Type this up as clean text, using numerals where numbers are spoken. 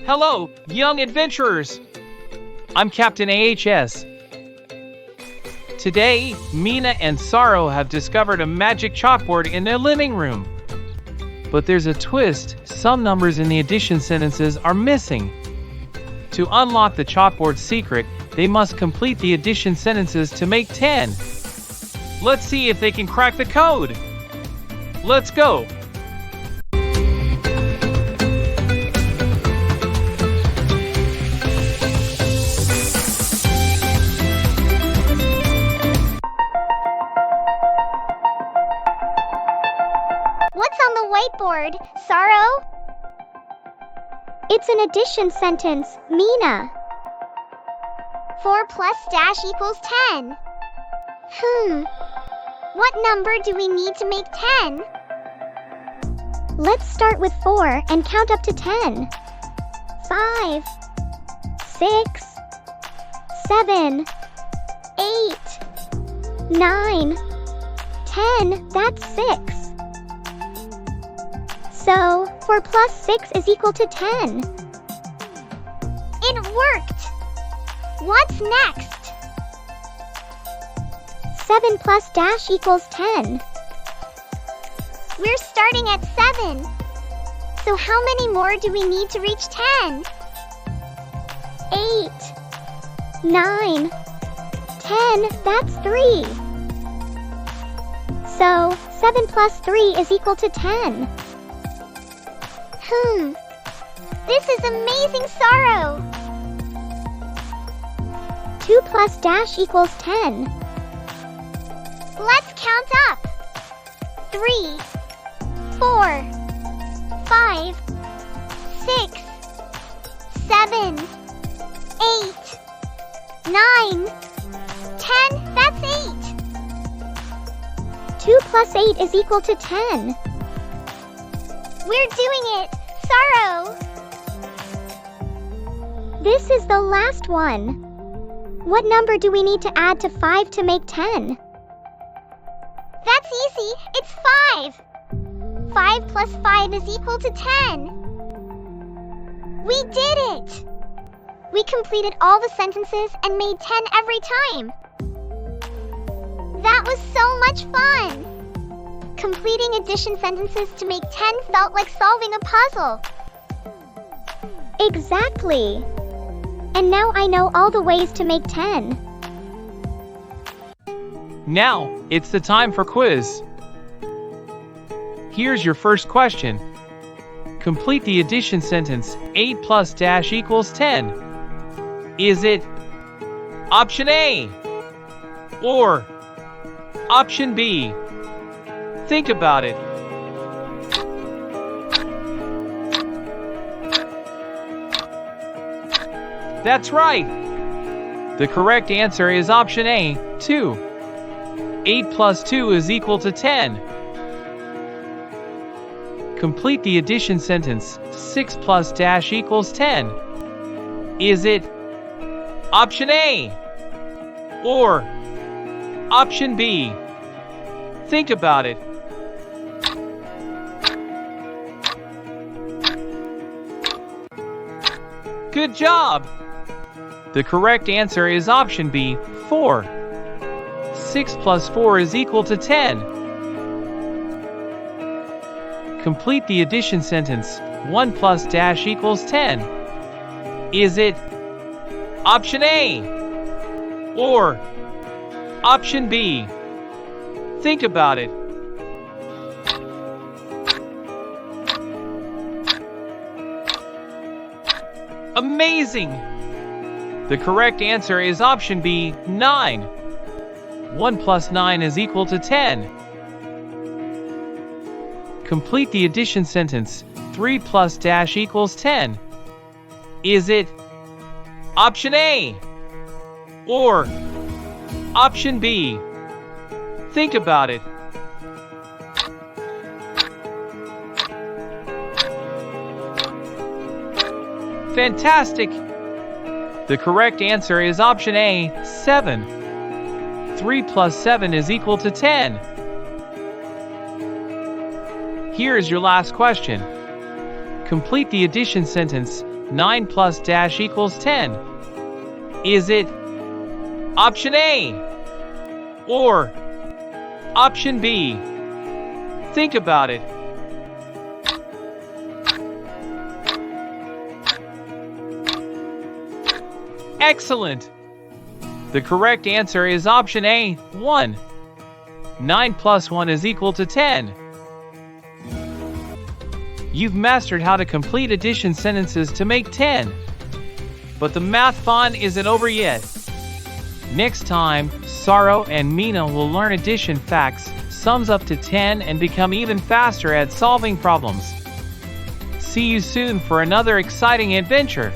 Hello, young adventurers! I'm Captain AHS. Today, Mina and Saro have discovered a magic chalkboard in their living room. But there's a twist. Some numbers in the addition sentences are missing. To unlock the chalkboard secret, they must complete the addition sentences to make 10. Let's see if they can crack the code. Let's go! What's on the whiteboard, Saro? It's an addition sentence, Mina. 4 plus dash equals 10. What number do we need to make 10? Let's start with 4 and count up to 10. 5, 6, 7, 8, 9, 10, that's 6. So, 4 plus 6 is equal to 10. It worked! What's next? 7 plus dash equals 10. We're starting at 7. So how many more do we need to reach 10? 8, 9, 10, that's 3. So, 7 plus 3 is equal to 10. This is amazing, Saro! 2 plus dash equals 10. Let's count up. 3, 4, 5, 6, 7, 8, 9, 10, that's 8. 2 plus 8 is equal to 10. We're doing it, Saro! This is the last one. What number do we need to add to 5 to make 10? That's easy, it's 5. 5 plus 5 is equal to 10. We did it! We completed all the sentences and made 10 every time. That was so much fun! Completing addition sentences to make 10 felt like solving a puzzle. Exactly. And now I know all the ways to make 10. Now, it's the time for quiz. Here's your first question. Complete the addition sentence, 8 plus dash equals 10. Is it option A or option B? Think about it. That's right. The correct answer is option A, 2. 8 plus 2 is equal to 10. Complete the addition sentence, 6 plus dash equals 10. Is it option A or option B? Think about it. Good job! The correct answer is option B, 4. 6 plus 4 is equal to 10. Complete the addition sentence, 1 plus dash equals 10. Is it option A or option B? Think about it. Amazing! The correct answer is option B, 9. 1 plus 9 is equal to 10. Complete the addition sentence, 3 plus dash equals 10. Is it option A or option B? Think about it. Fantastic! The correct answer is option A, 7. 3 plus 7 is equal to 10. Here is your last question. Complete the addition sentence. 9 plus dash equals 10? Is it option A or option B? Think about it. Excellent! The correct answer is option A, 1. 9 plus 1 is equal to 10. You've mastered how to complete addition sentences to make 10. But the math fun isn't over yet. Next time, Saro and Mina will learn addition facts, sums up to 10, and become even faster at solving problems. See you soon for another exciting adventure.